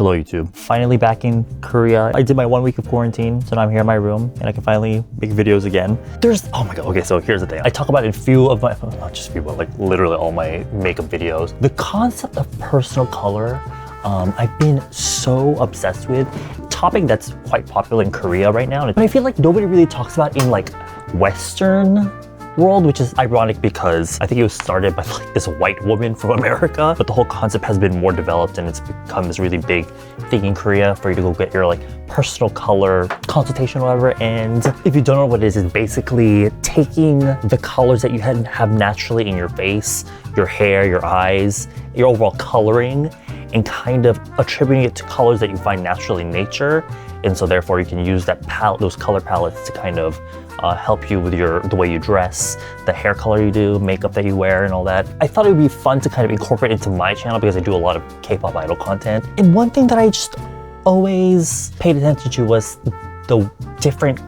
Hello YouTube. Finally back in Korea. I did my 1 week of quarantine, so now I'm here in my room and I can finally make videos again. Oh my god, okay, so here's the thing. I talk about it in few of my, not just few, but like literally all my makeup videos. The concept of personal color, I've been so obsessed with. Topic that's quite popular in Korea right now, but I feel like nobody really talks about in like Western world, which is ironic because I think it was started by like this white woman from America, but the whole concept has been more developed and it's become this really big thing in Korea for you to go get your like personal color consultation or whatever. And if you don't know what it is, it's basically taking the colors that you have naturally in your face, your hair, your eyes, your overall coloring, and kind of attributing it to colors that you find naturally in nature. And so therefore you can use that palette, those color palettes to kind of help you with the way you dress, the hair color you do, makeup that you wear and all that. I thought it would be fun to kind of incorporate into my channel because I do a lot of K-pop idol content. And one thing that I just always paid attention to was the different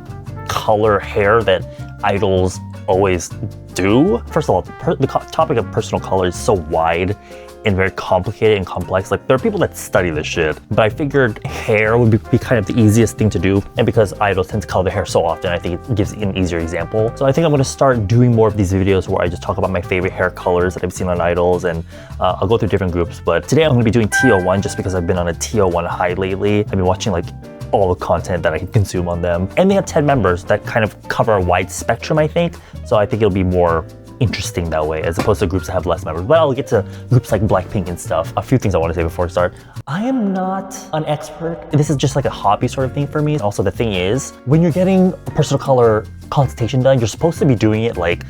color hair that idols always do. First of all, the topic of personal color is so wide and very complicated and complex. Like, there are people that study this shit, but I figured hair would be kind of the easiest thing to do. And because idols tend to color their hair so often, I think it gives an easier example. So I think I'm gonna start doing more of these videos where I just talk about my favorite hair colors that I've seen on idols, and I'll go through different groups. But today I'm gonna be doing TO1 just because I've been on a TO1 high lately. I've been watching like all the content that I can consume on them. And they have 10 members that kind of cover a wide spectrum, I think. So I think it'll be more interesting that way as opposed to groups that have less members. But I'll get to groups like Blackpink and stuff. A few things I want to say before I start. I am not an expert. This is just like a hobby sort of thing for me. Also, the thing is, when you're getting a personal color consultation done, you're supposed to be doing it like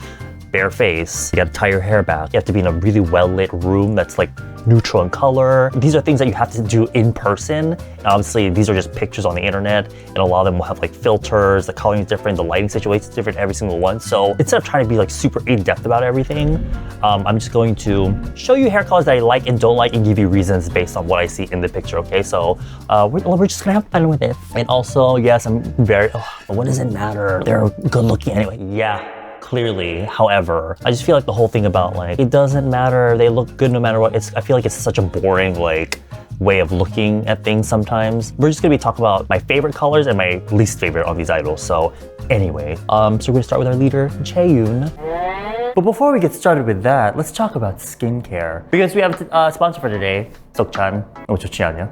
bare face. You gotta tie your hair back. You have to be in a really well-lit room that's like neutral in color. These are things that you have to do in person. And obviously, these are just pictures on the internet, and a lot of them will have like filters, the coloring is different, the lighting situation is different, every single one. So instead of trying to be like super in-depth about everything, I'm just going to show you hair colors that I like and don't like and give you reasons based on what I see in the picture, okay? So we're just gonna have fun with it. And also, yes, I'm very, what does it matter? They're good looking anyway. Yeah. Clearly, however, I just feel like the whole thing about like, it doesn't matter, they look good no matter what, I feel like it's such a boring like way of looking at things sometimes. We're just gonna be talking about my favorite colors and my least favorite on these idols. So anyway, so we're gonna start with our leader, Jae-yun. But before we get started with that, let's talk about skincare. Because we have a sponsor for today, Sokchan. 좋지 않냐?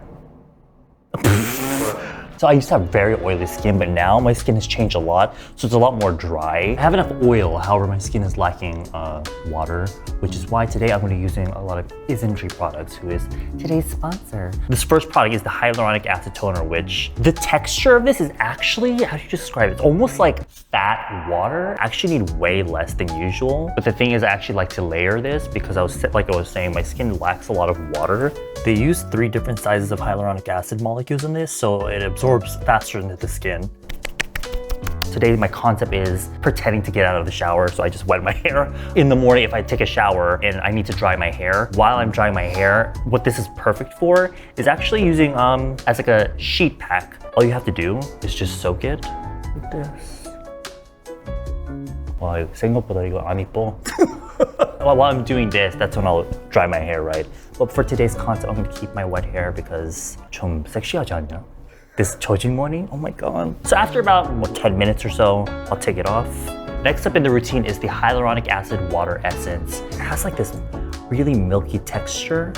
So I used to have very oily skin, but now my skin has changed a lot, so it's a lot more dry. I have enough oil, however my skin is lacking water, which is why today I'm going to be using a lot of Isntree products, who is today's sponsor. This first product is the Hyaluronic Acid Toner, which the texture of this is actually, how do you describe it? It's almost like fat water. I actually need way less than usual, but the thing is I actually like to layer this because like I was saying, my skin lacks a lot of water. They use 3 different sizes of hyaluronic acid molecules in this, so it absorbs faster into the skin. Today my concept is pretending to get out of the shower, so I just wet my hair. In the morning, if I take a shower and I need to dry my hair, while I'm drying my hair, what this is perfect for is actually using as like a sheet pack. All you have to do is just soak it like this. 와, 생각보다 이거 안 이뻐. While I'm doing this, that's when I'll dry my hair, right? But for today's concept, I'm gonna keep my wet hair because 좀 섹시하지 않냐? This 젖은 머리, oh my god. So after about 10 minutes or so, I'll take it off. Next up in the routine is the Hyaluronic Acid Water Essence. It has like this really milky texture.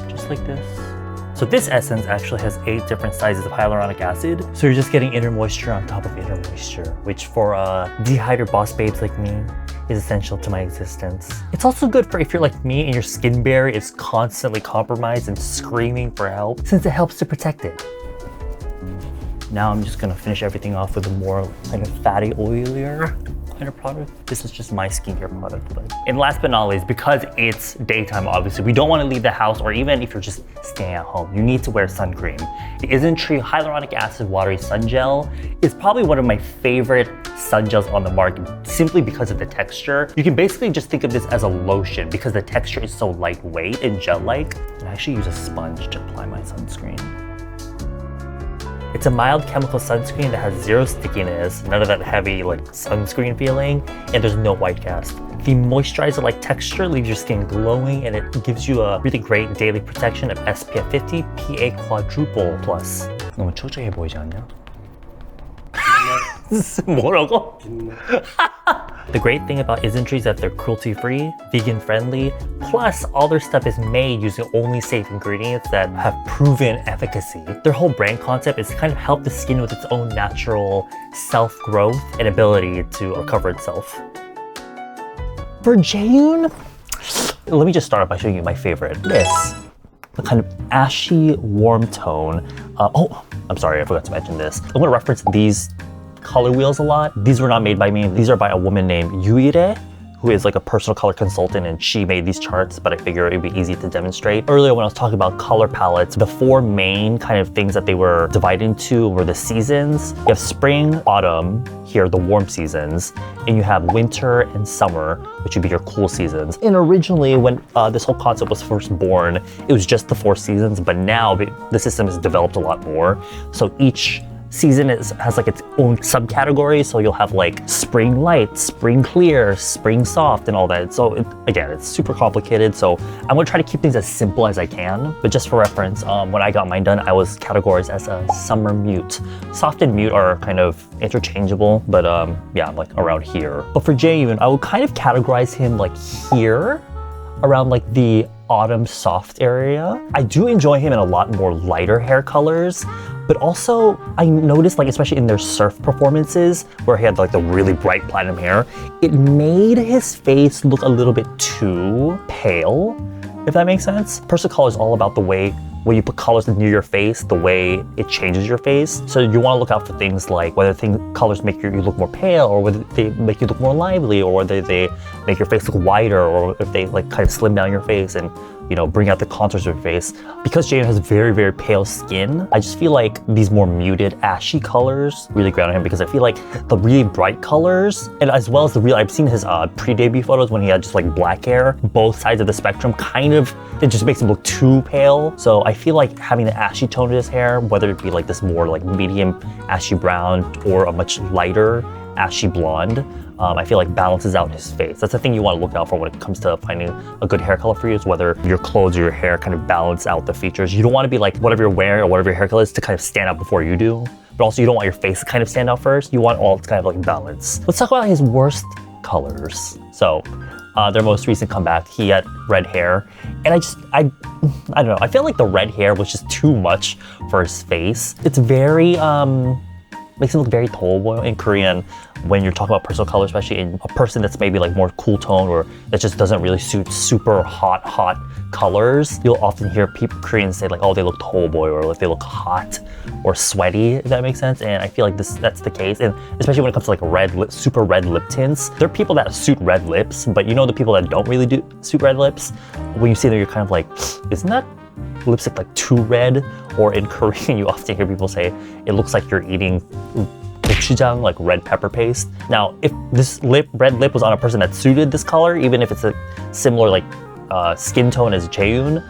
Just like this. So this essence actually has 8 different sizes of hyaluronic acid. So you're just getting inner moisture on top of inner moisture, which for dehydrated boss babes like me is essential to my existence. It's also good for if you're like me and your skin barrier is constantly compromised and screaming for help, since it helps to protect it. Now I'm just gonna finish everything off with a more kind of fatty, oilier kind of product. This is just my skincare product. And last but not least, because it's daytime, obviously, we don't want to leave the house, or even if you're just staying at home, you need to wear sun cream. The Isntree Hyaluronic Acid Watery Sun Gel is probably one of my favorite sun gels on the market, simply because of the texture. You can basically just think of this as a lotion because the texture is so lightweight and gel-like. And I actually use a sponge to apply my sunscreen. It's a mild chemical sunscreen that has 0 stickiness, none of that heavy like sunscreen feeling, and there's no white cast. The moisturizer-like texture leaves your skin glowing, and it gives you a really great daily protection of SPF 50 PA quadruple plus. 너무 초조해 보이지 않냐? 뭐라고? The great thing about Isntree is that they're cruelty-free, vegan-friendly, plus all their stuff is made using only safe ingredients that have proven efficacy. Their whole brand concept is to kind of help the skin with its own natural self-growth and ability to recover itself. For Jae-yun, let me just start off by showing you my favorite. This, the kind of ashy, warm tone. Oh, I'm sorry, I forgot to mention this. I'm gonna reference these color wheels a lot. These were not made by me. These are by a woman named Yuire, who is like a personal color consultant, and she made these charts, but I figure it'd be easy to demonstrate. Earlier when I was talking about color palettes, the four main kind of things that they were divided into were the seasons. You have spring, autumn, here the warm seasons, and you have winter and summer, which would be your cool seasons. And originally when this whole concept was first born, it was just the four seasons, but now the system has developed a lot more. So each season has like its own subcategory, so you'll have like spring light, spring clear, spring soft, and all that. So again, it's super complicated, so I'm gonna try to keep things as simple as I can. But just for reference, when I got mine done, I was categorized as a summer mute. Soft and mute are kind of interchangeable, but yeah, I'm like around here. But for Jae-yun, I would kind of categorize him like here, around like the autumn soft area. I do enjoy him in a lot more lighter hair colors, but also I noticed, like especially in their surf performances where he had like the really bright platinum hair, it made his face look a little bit too pale, if that makes sense. Personal color is all about the way when you put colors near your face, the way it changes your face. So you want to look out for things like whether colors make you look more pale, or whether they make you look more lively, or whether they make your face look wider, or if they like kind of slim down your face and, you know, bring out the contours of your face. Because Jae-yun has very, very pale skin, I just feel like these more muted, ashy colors really grab on him, because I feel like the really bright colors, and as well as I've seen his pre-debut photos when he had just like black hair, both sides of the spectrum, kind of, it just makes him look too pale. So I feel like having the ashy tone to his hair, whether it be like this more like medium ashy brown or a much lighter ashy blonde, I feel like balances out his face. That's the thing you want to look out for when it comes to finding a good hair color for you, is whether your clothes or your hair kind of balance out the features. You don't want to be like whatever you're wearing or whatever your hair color is to kind of stand out before you do, but also you don't want your face to kind of stand out first. You want all to kind of like balance. Let's talk about his worst colors. So their most recent comeback, he had red hair, and I don't know, I feel like the red hair was just too much for his face. It's very makes him look very tall in Korean. When you're talking about personal color, especially in a person that's maybe like more cool tone, or that just doesn't really suit super hot colors, you'll often hear Koreans say like, oh, they look tall boy, or like they look hot or sweaty, if that makes sense. And I feel like that's the case, and especially when it comes to like super red lip tints. There are people that suit red lips, but you know the people that don't really suit red lips, when you see them, you're kind of like, isn't that lipstick like too red? Or in Korean, you often hear people say it looks like you're eating gochujang, like red pepper paste. Now, if this red lip was on a person that suited this color, even if it's a similar like skin tone as Jae-yun,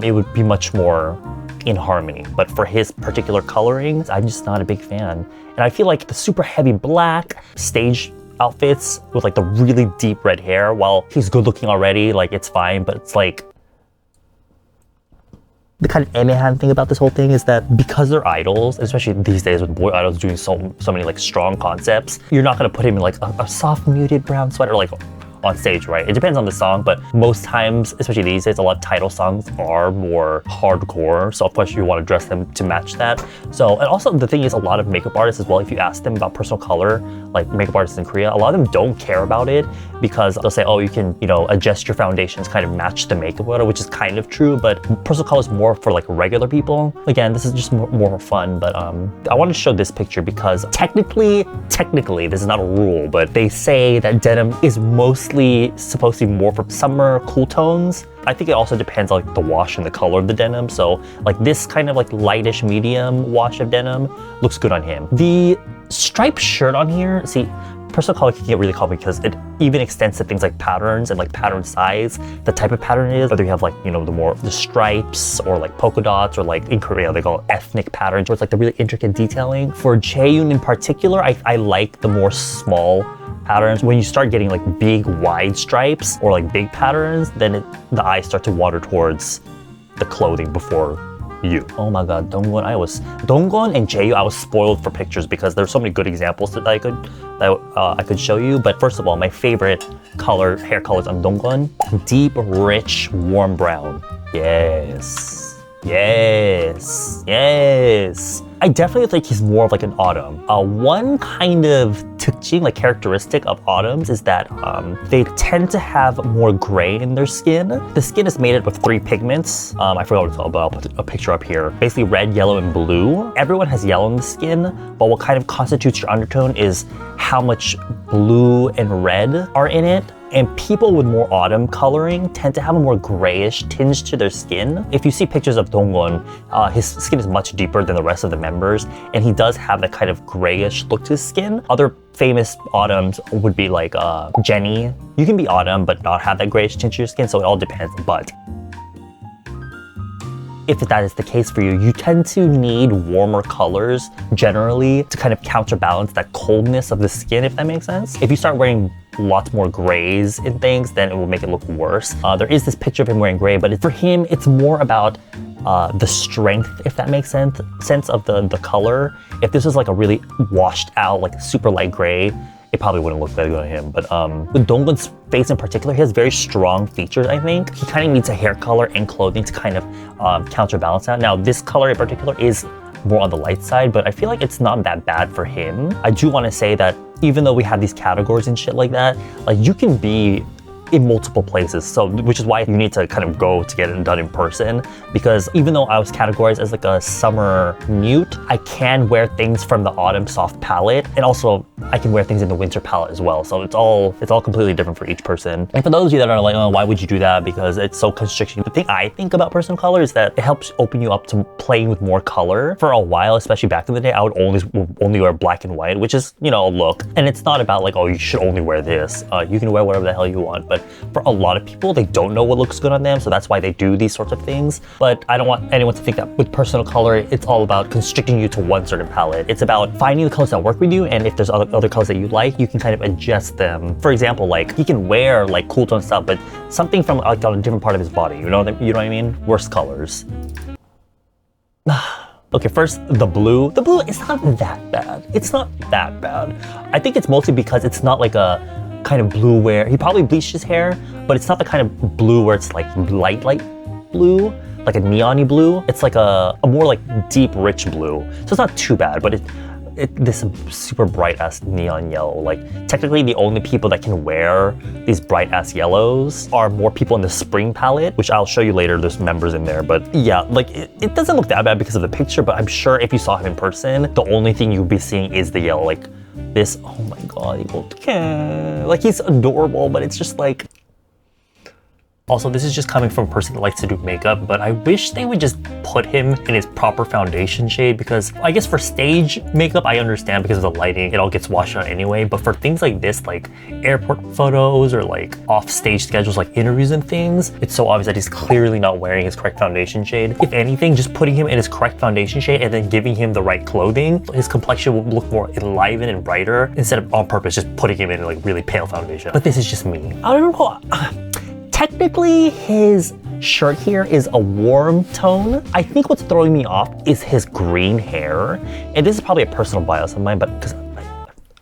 it would be much more in harmony. But for his particular colorings, I'm just not a big fan. And I feel like the super heavy black stage outfits with like the really deep red hair, while he's good looking already, like it's fine, but it's like, the kind of 애매한 thing about this whole thing is that because they're idols, especially these days with boy idols doing so many like strong concepts, you're not gonna put him in like a soft muted brown sweater like on stage, right? It depends on the song, but most times, especially these days, a lot of title songs are more hardcore. So of course you want to dress them to match that. So, and also the thing is, a lot of makeup artists as well, if you ask them about personal color, like makeup artists in Korea, a lot of them don't care about it, because they'll say, oh, you can, you know, adjust your foundations, kind of match the makeup order, which is kind of true, but personal color is more for like regular people. Again, this is just more fun, but I wanted to show this picture because technically, this is not a rule, but they say that denim is mostly supposed to be more for summer cool tones. I think it also depends on like the wash and the color of the denim. So like this kind of like lightish medium wash of denim looks good on him. The striped shirt on here, see, personal color can get really complicated because it even extends to things like patterns and like pattern size, the type of pattern it is, whether you have like, you know, the stripes or like polka dots, or like in Korea they call it ethnic patterns, where it's like the really intricate detailing. For Jae-yun in particular, I like the more small patterns. When you start getting like big wide stripes or like big patterns, then the eyes start to water towards the clothing before you. Oh my god, Dongwon and Jae-yun, I was spoiled for pictures because there's so many good examples that I could show you. But first of all, my favorite hair colors on Dongwon, deep, rich, warm brown. Yes. Yes. Yes. I definitely think he's more of like an autumn. One kind of 특징, like characteristic of autumns is that they tend to have more gray in their skin. The skin is made up of 3 pigments. I forgot what it's called, but I'll put a picture up here. Basically red, yellow, and blue. Everyone has yellow in the skin, but what kind of constitutes your undertone is how much blue and red are in it. And people with more autumn coloring tend to have a more grayish tinge to their skin. If you see pictures of Dongwon, his skin is much deeper than the rest of the members, and he does have that kind of grayish look to his skin. Other famous autumns would be like Jennie. You can be autumn but not have that grayish tinge to your skin, so it all depends. But if that is the case for you, you tend to need warmer colors generally to kind of counterbalance that coldness of the skin, if that makes sense. If you start wearing lots more grays and things, then it will make it look worse. There is this picture of him wearing gray, but for him, it's more about the strength, if that makes sense of the color. If this was like a really washed out, like super light gray, it probably wouldn't look that good on him. But with Dongwon's face in particular, he has very strong features, I think. He kind of needs a hair color and clothing to kind of counterbalance that. Now, this color in particular is more on the light side, but I feel like it's not that bad for him. I do want to say that even though we have these categories and shit like that, like you can be in multiple places, so which is why you need to kind of go to get it done in person, because even though I was categorized as like a summer mute, I can wear things from the autumn soft palette, and also I can wear things in the winter palette as well. So it's all completely different for each person. And for those of you that are like, oh, why would you do that? Because it's so constricting. The thing I think about personal color is that it helps open you up to playing with more color. For a while, especially back in the day, I would only wear black and white, which is, you know, a look. And it's not about like, oh, you should only wear this. You can wear whatever the hell you want. But for a lot of people, they don't know what looks good on them, so that's why they do these sorts of things. But I don't want anyone to think that with personal color, it's all about constricting you to one certain palette. It's about finding the colors that work with you, and if there's other colors that you like, you can kind of adjust them. For example, like he can wear like cool tone stuff, but something from like on a different part of his body. You know what I mean? Worst colors. Okay, first, the blue. The blue is not that bad. It's not that bad. I think it's mostly because it's not like a kind of blue where he probably bleached his hair, but it's not the kind of blue where it's like light blue, like a neon-y blue. It's like a more like deep, rich blue. So it's not too bad, but this super bright ass neon yellow. Like technically the only people that can wear these bright ass yellows are more people in the spring palette, which I'll show you later. There's members in there, but yeah, like it doesn't look that bad because of the picture, but I'm sure if you saw him in person, the only thing you'd be seeing is the yellow. Like this, oh my god, like he's adorable, but it's just like, also, this is just coming from a person that likes to do makeup, but I wish they would just put him in his proper foundation shade, because I guess for stage makeup, I understand because of the lighting, it all gets washed out anyway. But for things like this, like airport photos or like off-stage schedules, like interviews and things, it's so obvious that he's clearly not wearing his correct foundation shade. If anything, just putting him in his correct foundation shade and then giving him the right clothing, his complexion will look more enlivened and brighter instead of on purpose just putting him in like really pale foundation. But this is just me. I don't know. Technically, his shirt here is a warm tone. I think what's throwing me off is his green hair. And this is probably a personal bias of mine, but because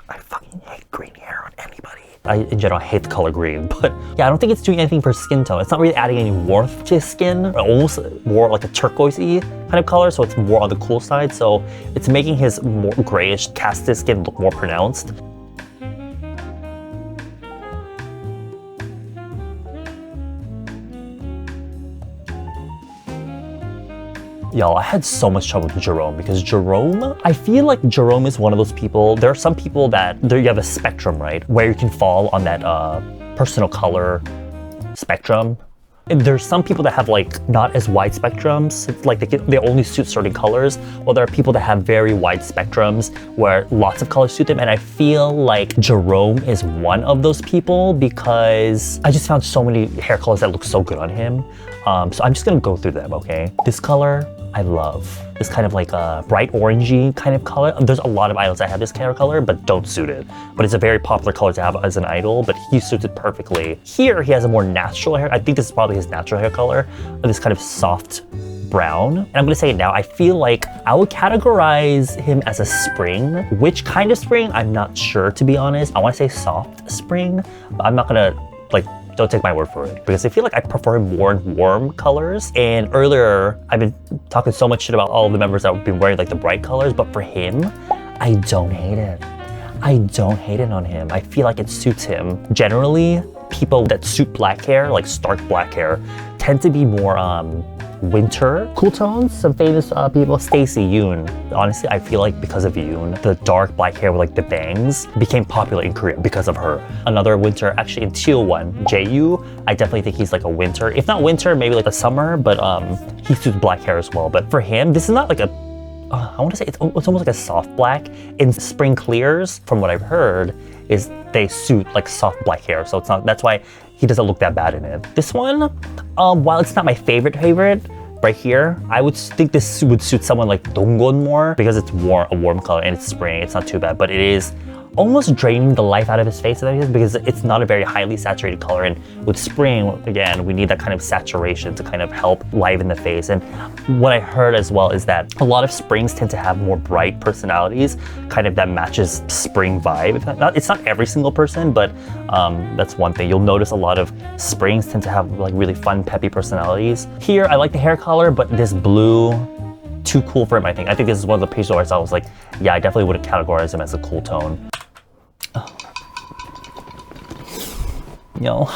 I fucking hate green hair on anybody. I, in general, hate the color green, but yeah, I don't think it's doing anything for his skin tone. It's not really adding any warmth to his skin, almost more like a turquoise-y kind of color, so it's more on the cool side. So it's making his more grayish, casted skin look more pronounced. Y'all, I had so much trouble with Jerome because Jerome, I feel like Jerome is one of those people. There are some people that you have a spectrum, right? Where you can fall on that personal color spectrum. And there's some people that have like not as wide spectrums. It's like they only suit certain colors. While there are people that have very wide spectrums where lots of colors suit them. And I feel like Jerome is one of those people because I just found so many hair colors that look so good on him. So I'm just gonna go through them, okay? This color, I love. This kind of like a bright orangey kind of color. There's a lot of idols that have this hair color, but don't suit it. But it's a very popular color to have as an idol, but he suits it perfectly. Here, he has a more natural hair. I think this is probably his natural hair color. This kind of soft brown. And I'm gonna say it now, I feel like I would categorize him as a spring. Which kind of spring? I'm not sure, to be honest. I wanna say soft spring, but I'm not gonna, like, don't take my word for it, because I feel like I prefer him more in warm colors. And earlier, I've been talking so much shit about all of the members that have been wearing like the bright colors, but for him, I don't hate it. I don't hate it on him. I feel like it suits him. Generally, people that suit black hair, like stark black hair, tend to be more winter cool tones. Some famous people, Jae-yun. Honestly, I feel like because of Yoon, the dark black hair with like the bangs became popular in Korea because of her. Another winter, actually in Teal-1, Jae-yun, I definitely think he's like a winter. If not winter, maybe like a summer, but he suits black hair as well. But for him, this is not like a, I want to say it's almost like a soft black. In spring clears, from what I've heard, is they suit like soft black hair. So it's not, that's why he doesn't look that bad in it. This one, while it's not my favorite right here, I would think this would suit someone like Donggon more because it's a warm color and it's spring. It's not too bad, but it is almost draining the life out of his face because it's not a very highly saturated color. And with spring, again, we need that kind of saturation to kind of help liven the face. And what I heard as well is that a lot of springs tend to have more bright personalities, kind of that matches spring vibe. It's not every single person, but that's one thing. You'll notice a lot of springs tend to have like really fun, peppy personalities. Here, I like the hair color, but this blue, too cool for him, I think. I think this is one of the pages where I saw, I was like, yeah, I definitely wouldn't categorize him as a cool tone. Yo.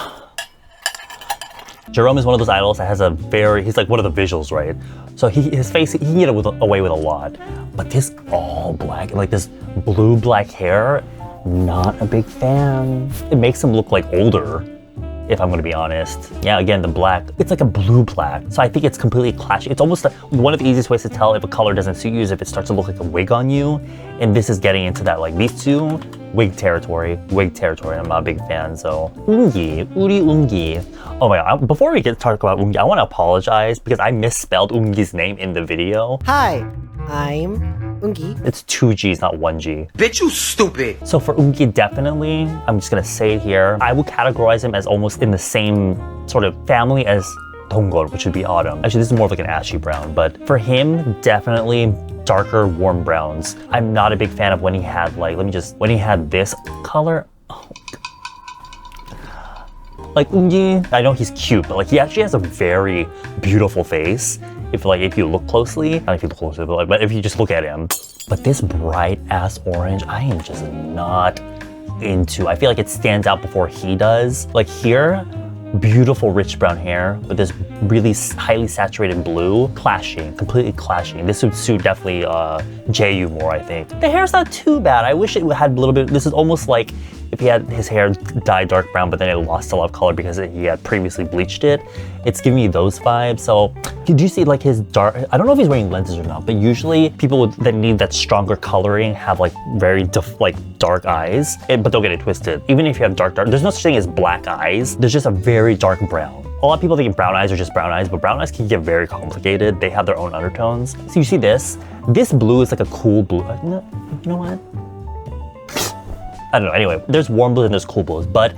Jerome is one of those idols that has a he's like one of the visuals, right? So his face, he can get away with a lot. But this all black, like this blue black hair, not a big fan. It makes him look like older, if I'm gonna be honest. Yeah, again, the black, it's like a blue black. So I think it's completely clashing. It's almost like one of the easiest ways to tell if a color doesn't suit you is if it starts to look like a wig on you. And this is getting into that, like these two, wig territory. I'm not a big fan, so. Uri Ungi. Oh my God, before we get to talk about Ungi, I wanna apologize because I misspelled Ungi's name in the video. Hi, I'm Ungi. It's 2 G's, not 1 G. Bitch, you stupid. So for Ungi, definitely, I'm just gonna say it here, I would categorize him as almost in the same sort of family as Donggon, which would be autumn. Actually, this is more of like an ashy brown, but for him, definitely darker, warm browns. I'm not a big fan of when he had like, when he had this color. Oh. Like Ungi, I know he's cute, but like he actually has a very beautiful face. If you look closely, not if you look closely, but if you just look at him. But this bright ass orange, I am just not into. I feel like it stands out before he does. Like here, beautiful rich brown hair with this really highly saturated blue, completely clashing. This would suit definitely Jae-yun more, I think. The hair's not too bad. I wish it had a little bit, this is almost like if he had his hair dyed dark brown, but then it lost a lot of color because he had previously bleached it. It's giving me those vibes. So did you see like his dark, I don't know if he's wearing lenses or not, but usually people that need that stronger coloring have like very dark eyes, but don't get it twisted. Even if you have dark, there's no such thing as black eyes. There's just a very dark brown. A lot of people think brown eyes are just brown eyes, but brown eyes can get very complicated. They have their own undertones. So you see this blue is like a cool blue. No, you know what? I don't know, anyway, there's warm blues and there's cool blues, but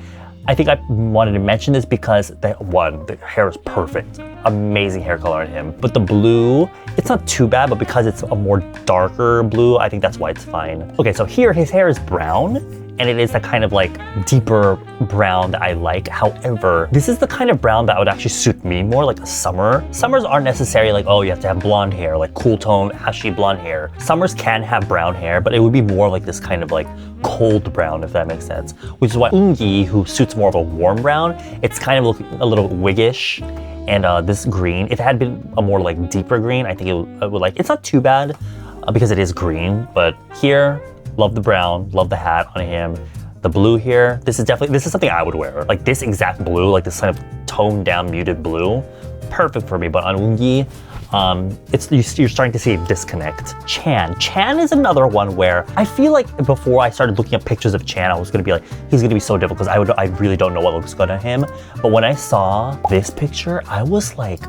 I think I wanted to mention this because the hair is perfect. Amazing hair color on him. But the blue, it's not too bad, but because it's a more darker blue, I think that's why it's fine. Okay, so here his hair is brown, and it is that kind of like deeper brown that I like. However, this is the kind of brown that would actually suit me more, like a summer. Summers aren't necessarily like, oh, you have to have blonde hair, like cool tone, ashy blonde hair. Summers can have brown hair, but it would be more like this kind of like cold brown, if that makes sense. Which is why Ungi, who suits more of a warm brown, it's kind of looking a little wiggish. And this green, if it had been a more like deeper green, I think it would like, it's not too bad because it is green, but here, love the brown, love the hat on him. The blue here, this is something I would wear. Like this exact blue, like this kind of toned down muted blue, perfect for me. But on Ungi, you're starting to see a disconnect. Chan is another one where I feel like before I started looking at pictures of Chan, I was gonna be like, he's gonna be so difficult because I really don't know what looks good on him. But when I saw this picture, I was like,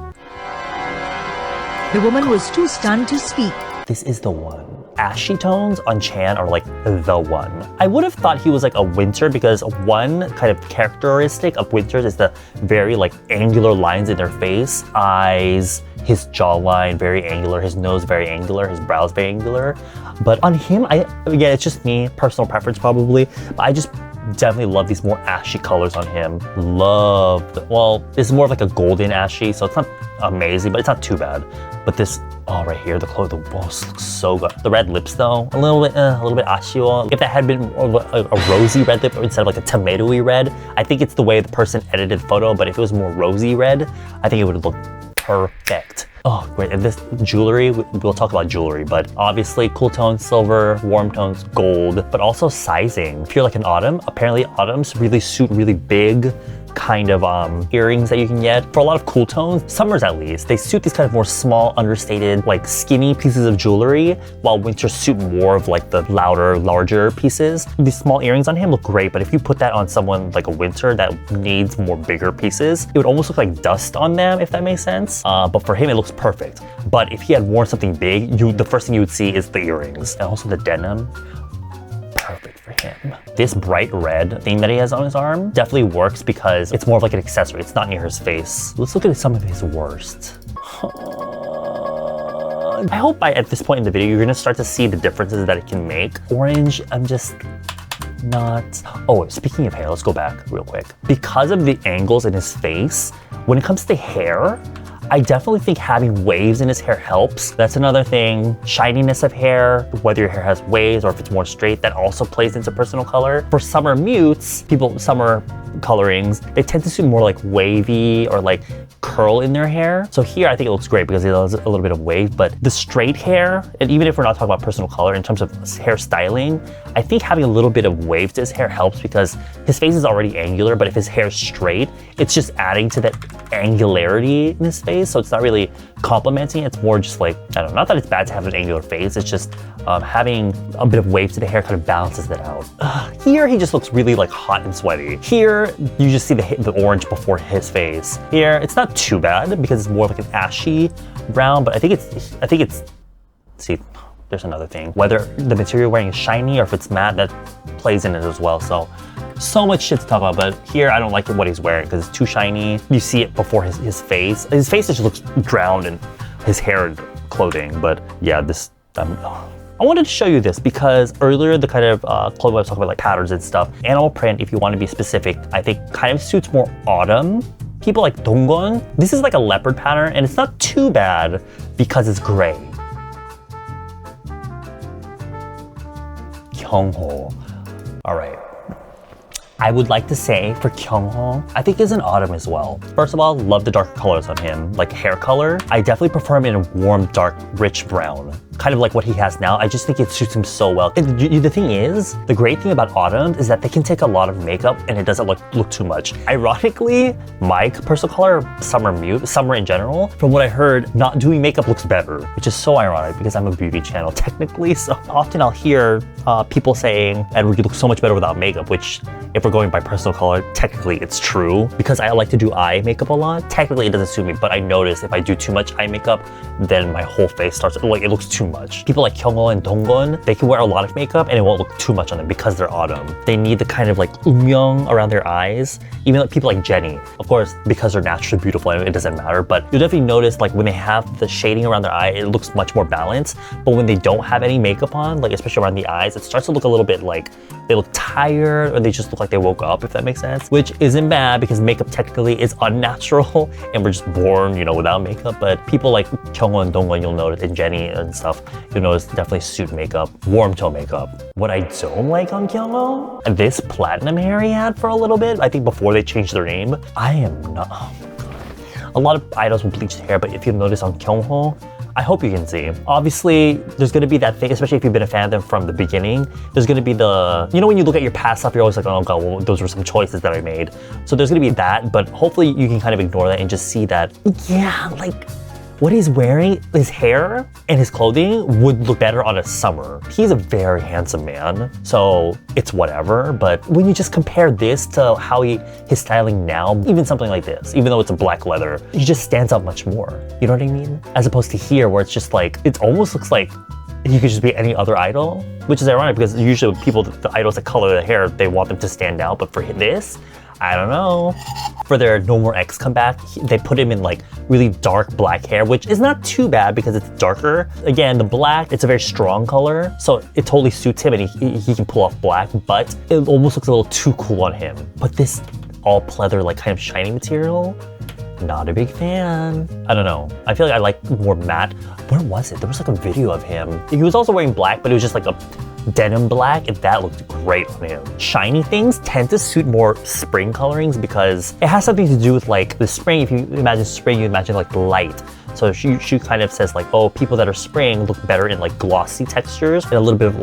The woman was too stunned to speak. This is the one. Ashy tones on Chan are like the one. I would have thought he was like a winter because one kind of characteristic of winters is the very like angular lines in their face. Eyes, his jawline very angular, his nose very angular, his brows very angular. But on him, again, it's just me, personal preference probably, but I just definitely love these more ashy colors on him. Well, this is more of like a golden ashy, so it's not amazing, but it's not too bad. But this, right here, the boss looks so good. The red lips though, a little bit ashiwo. If that had been more of a rosy red lip instead of like a tomatoey red, I think it's the way the person edited the photo, but if it was more rosy red, I think it would look perfect. Oh, great, and this jewelry, we'll talk about jewelry, but obviously cool tones, silver, warm tones, gold, but also sizing. If you're like an autumn, apparently autumns really suit really big kind of earrings that you can get. For a lot of cool tones, summers at least, they suit these kind of more small, understated, like skinny pieces of jewelry, while winters suit more of like the louder, larger pieces. These small earrings on him look great, but if you put that on someone like a winter that needs more bigger pieces, it would almost look like dust on them, if that makes sense. But for him, it looks perfect. But if he had worn something big, the first thing you would see is the earrings. And also the denim. Perfect for him. This bright red thing that he has on his arm definitely works because it's more of like an accessory. It's not near his face. Let's look at some of his worst. I hope at this point in the video, you're gonna start to see the differences that it can make. Orange, I'm just not. Oh, speaking of hair, let's go back real quick. Because of the angles in his face, when it comes to hair, I definitely think having waves in his hair helps. That's another thing. Shininess of hair, whether your hair has waves or if it's more straight, that also plays into personal color. For summer mutes, summer colorings, they tend to suit more like wavy or like curl in their hair. So here I think it looks great because it has a little bit of wave, but the straight hair, and even if we're not talking about personal color in terms of hair styling, I think having a little bit of wave to his hair helps because his face is already angular, but if his hair is straight, it's just adding to that angularity in his face. So it's not really complimenting, it's more just like, I don't know, not that it's bad to have an angular face, it's just having a bit of wave to the hair kind of balances that out. Here he just looks really like hot and sweaty. Here you just see the orange before his face. Here it's not too bad because it's more like an ashy brown, but I think it's, see, there's another thing. Whether the material you're wearing is shiny or if it's matte, that plays in it as well. So much shit to talk about, but here I don't like what he's wearing because it's too shiny. You see it before his face. His face just looks drowned in his hair and clothing, but yeah, this, I wanted to show you this because earlier the kind of clothing I was talking about like patterns and stuff, animal print, if you want to be specific, I think kind of suits more autumn. People like Donggon, this is like a leopard pattern and it's not too bad because it's gray. Kyung-ho, all right. I would like to say for Kyung-ho, I think is an autumn as well. First of all, love the darker colors on him, like hair color. I definitely prefer him in a warm, dark, rich brown. Kind of like what he has now. I just think it suits him so well. And the thing is, the great thing about autumn is that they can take a lot of makeup and it doesn't look too much. Ironically, my personal color, summer in general, from what I heard, not doing makeup looks better, which is so ironic because I'm a beauty channel technically. So often I'll hear people saying, Edward, you look so much better without makeup, which if we're going by personal color, technically it's true. Because I like to do eye makeup a lot, technically it doesn't suit me, but I notice if I do too much eye makeup, then my whole face starts, like it looks too much. People like Kyung-ho and Donggon, they can wear a lot of makeup and it won't look too much on them because they're autumn. They need the kind of like umyeong around their eyes. Even like people like Jenny, of course, because they're naturally beautiful and it doesn't matter, but you'll definitely notice like when they have the shading around their eye, it looks much more balanced. But when they don't have any makeup on, like especially around the eyes, it starts to look a little bit like they look tired or they just look like they woke up, if that makes sense, which isn't bad because makeup technically is unnatural and we're just born, you know, without makeup. But people like Kyung-ho and Donggon, you'll notice, and Jenny and stuff, you'll notice definitely suit makeup, warm tone makeup. What I don't like on Kyung-ho, this platinum hair he had for a little bit, I think before they changed their name, I am not, oh my God. A lot of idols will bleach their hair, but if you notice on Kyung-ho, I hope you can see. Obviously, there's gonna be that thing, especially if you've been a fan of them from the beginning, there's gonna be the, you know, when you look at your past stuff, you're always like, oh God, well, those were some choices that I made. So there's gonna be that, but hopefully you can kind of ignore that and just see that, yeah, like, what he's wearing, his hair and his clothing would look better on a summer. He's a very handsome man, so it's whatever. But when you just compare this to how his styling now, even something like this, even though it's a black leather, he just stands out much more. You know what I mean? As opposed to here, where it's just like, it almost looks like he could just be any other idol, which is ironic because usually people, the idols that color their hair, they want them to stand out. But for this, I don't know. For their No More X comeback, they put him in like really dark black hair, which is not too bad because it's darker. Again, the black, it's a very strong color, so it totally suits him and he can pull off black, but it almost looks a little too cool on him. But this all pleather, like kind of shiny material, not a big fan. I don't know. I feel like I like more matte. Where was it? There was like a video of him. He was also wearing black, but it was just like a denim black, and that looked great on him. Shiny things tend to suit more spring colorings because it has something to do with like the spring. If you imagine spring, you imagine like light. So she kind of says like, oh, people that are spring look better in like glossy textures and a little bit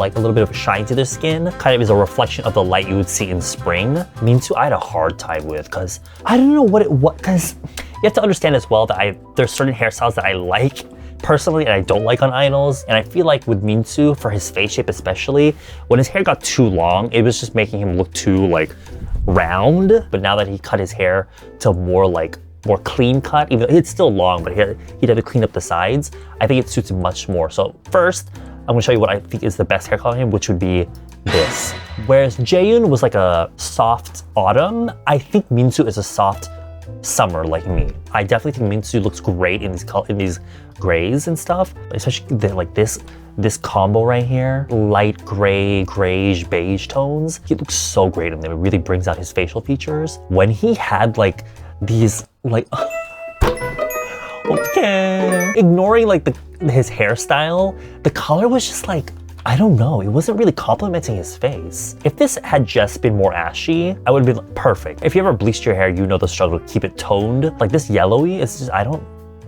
of a shine to their skin. Kind of is a reflection of the light you would see in spring. Minsu, I had a hard time with because I don't know because you have to understand as well that there's certain hairstyles that I like personally and I don't like on idols. And I feel like with Minsu, for his face shape especially, when his hair got too long, it was just making him look too like round. But now that he cut his hair to more clean cut, even though it's still long, but he'd have to clean up the sides, I think it suits him much more. So first, I'm gonna show you what I think is the best hair color on him, which would be this. Whereas Jae-yun was like a soft autumn, I think Minsu is a soft summer like me. I definitely think Minsu looks great in these grays and stuff, especially like this combo right here, light gray, grayish, beige tones. He looks so great in them. It really brings out his facial features. When he had like these like okay, ignoring like his hairstyle, the color was just like, I don't know, it wasn't really complimenting his face. If this had just been more ashy, I would have been perfect. If you ever bleached your hair, you know the struggle to keep it toned. Like this yellowy, it's just,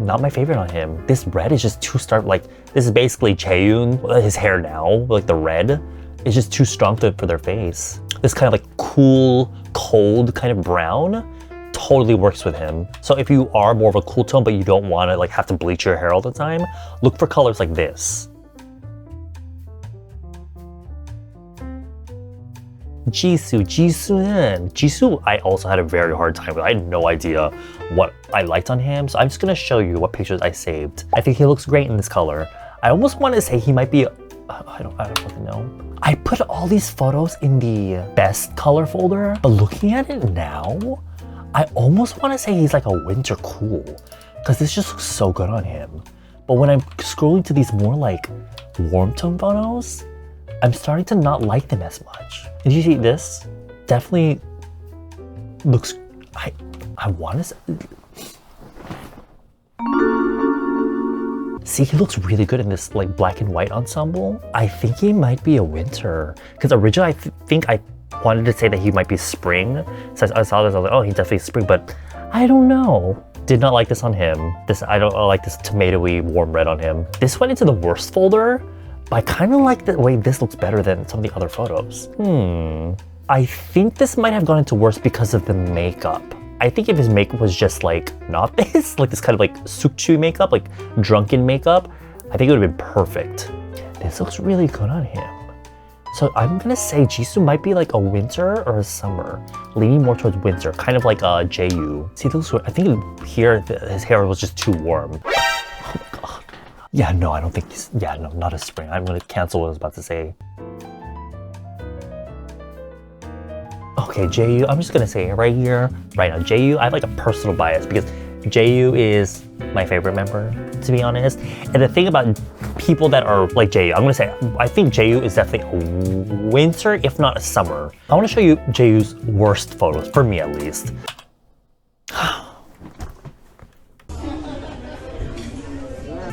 not my favorite on him. This red is just too stark. Like this is basically Jae-yun, his hair now, like the red is just too strong for their face. This kind of like cool, cold kind of brown totally works with him. So if you are more of a cool tone, but you don't want to like have to bleach your hair all the time, look for colors like this. Jisoo, I also had a very hard time with. I had no idea what I liked on him, so I'm just gonna show you what pictures I saved. I think he looks great in this color. I almost want to say he might be, I don't really know. I put all these photos in the best color folder, but looking at it now, I almost want to say he's like a winter cool, because this just looks so good on him. But when I'm scrolling to these more like warm tone photos, I'm starting to not like them as much. Did you see this? Definitely looks, I want to say, see, he looks really good in this like black and white ensemble. I think he might be a winter, because originally I think I wanted to say that he might be spring. So I saw this, I was like, oh, he's definitely spring, but I don't know. Did not like this on him. I don't like this tomatoey warm red on him. This went into the worst folder, but I kind of like the way this looks better than some of the other photos. I think this might have gone into worse because of the makeup. I think if his makeup was just like, not this, like this kind of like sukchu makeup, like drunken makeup, I think it would have been perfect. This looks really good on him. So I'm gonna say Jisoo might be like a winter or a summer, leaning more towards winter, kind of like Jae-yun. See, those, I think here his hair was just too warm. Oh my god. Yeah, no, I don't think he's, yeah, no, not a spring. I'm gonna cancel what I was about to say. Okay, Jae-yun, I'm just gonna say it right here, right now. Jae-yun, I have like a personal bias because Jae-yun is my favorite member, to be honest. And the thing about people that are like Jae-yun, I'm gonna say, I think Jae-yun is definitely a winter, if not a summer. I wanna show you Jae-yun's worst photos, for me at least.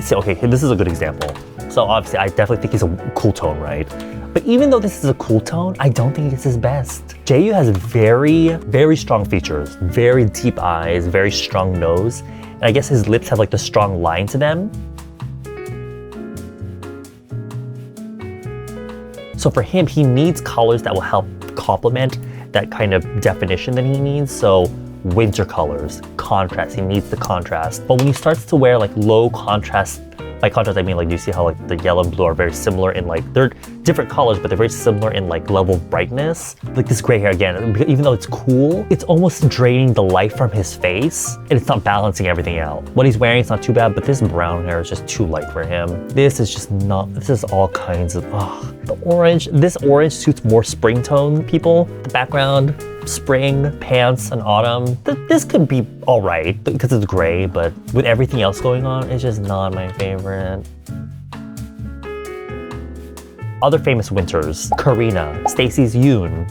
See, okay, this is a good example. So obviously, I definitely think he's a cool tone, right? But even though this is a cool tone, I don't think it's his best. Jae-yun has very, very strong features, very deep eyes, very strong nose. And I guess his lips have like the strong line to them. So for him, he needs colors that will help complement that kind of definition that he needs. So winter colors, contrast. He needs the contrast. But when he starts to wear like low contrast, by contrast I mean like you see how like the yellow and blue are very similar in like, they're different colors, but they're very similar in like level of brightness. Like this gray hair again, even though it's cool, it's almost draining the light from his face and it's not balancing everything out. What he's wearing is not too bad, but this brown hair is just too light for him. This is just not, this is all kinds of, the orange, this orange suits more spring tone people. The background, spring, pants, and autumn. This could be all right because it's gray, but with everything else going on, it's just not my favorite. Other famous winters, Karina, Stacy's Yoon.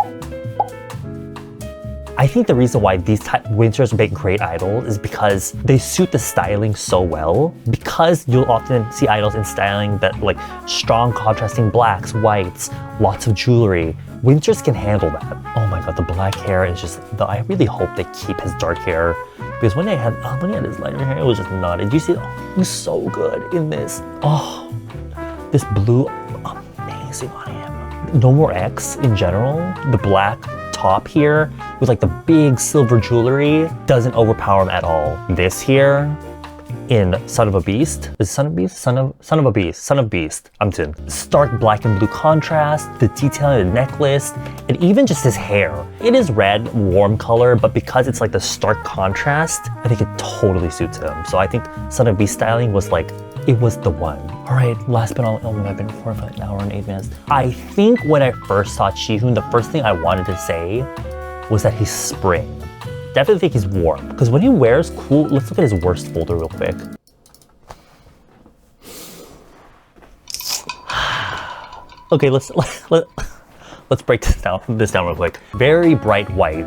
I think the reason why these winters make great idols is because they suit the styling so well. Because you'll often see idols in styling that like strong contrasting blacks, whites, lots of jewelry. Winters can handle that. Oh my god, the black hair is just, I really hope they keep his dark hair because when he had his lighter hair, it was just not. Did you see? Oh, he's so good in this. Oh, this blue, amazing on him. No More X in general, the black top here with like the big silver jewelry doesn't overpower him at all. This here in Son of a Beast, is it Son of a Beast? Son of a Beast, Son of Beast, stark black and blue contrast, the detailing of the necklace, and even just his hair. It is red, warm color, but because it's like the stark contrast, I think it totally suits him. So I think Son of a Beast styling was like, it was the one. All right, last but not, I've been for an hour and 8 minutes. I think when I first saw Ji-hoon, the first thing I wanted to say was that he's spring. Definitely think he's warm, because when he wears cool, let's look at his worst folder real quick. Okay, let's break this down real quick. Very bright white,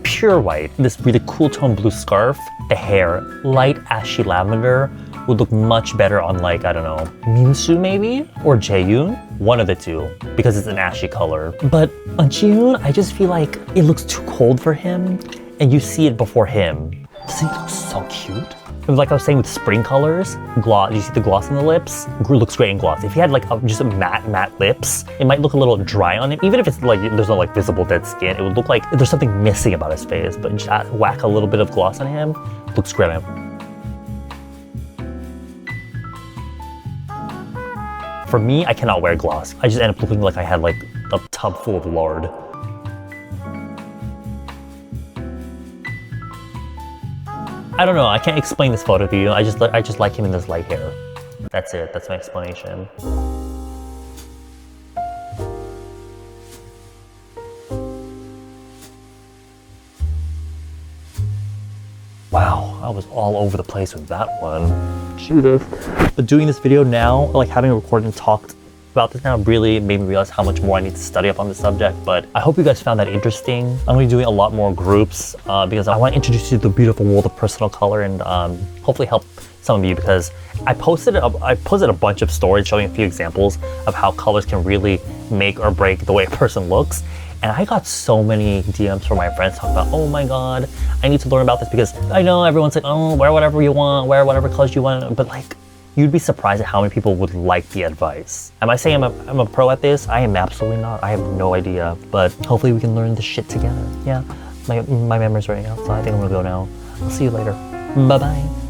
pure white, this really cool tone blue scarf, the hair, light ashy lavender, would look much better on like, I don't know, Minsu maybe? Or Jae-yun? One of the two, because it's an ashy color. But on Ji-hoon, I just feel like it looks too cold for him, and you see it before him. Doesn't he look so cute? And like I was saying with spring colors, gloss, you see the gloss on the lips? Looks great in gloss. If he had like just a matte lips, it might look a little dry on him. Even if it's like, there's no like visible dead skin, it would look like there's something missing about his face, but just whack a little bit of gloss on him, looks great on him. For me, I cannot wear gloss. I just end up looking like I had like a tub full of lard. I don't know, I can't explain this photo to you. I just like him in this light hair. That's it, that's my explanation. Wow, I was all over the place with that one. Jesus. But doing this video now, like having recorded and talked about this now really made me realize how much more I need to study up on the subject, but I hope you guys found that interesting. I'm going to be doing a lot more groups because I want to introduce you to the beautiful world of personal color and hopefully help some of you, because I posted a bunch of stories showing a few examples of how colors can really make or break the way a person looks. And I got so many DMs from my friends talking about, oh my god, I need to learn about this, because I know everyone's like, oh, wear whatever you want, wear whatever colors you want, but like, you'd be surprised at how many people would like the advice. Am I saying I'm a pro at this? I am absolutely not. I have no idea, but hopefully we can learn this shit together. Yeah, my memory's running out, so I think I'm gonna go now. I'll see you later. Bye-bye.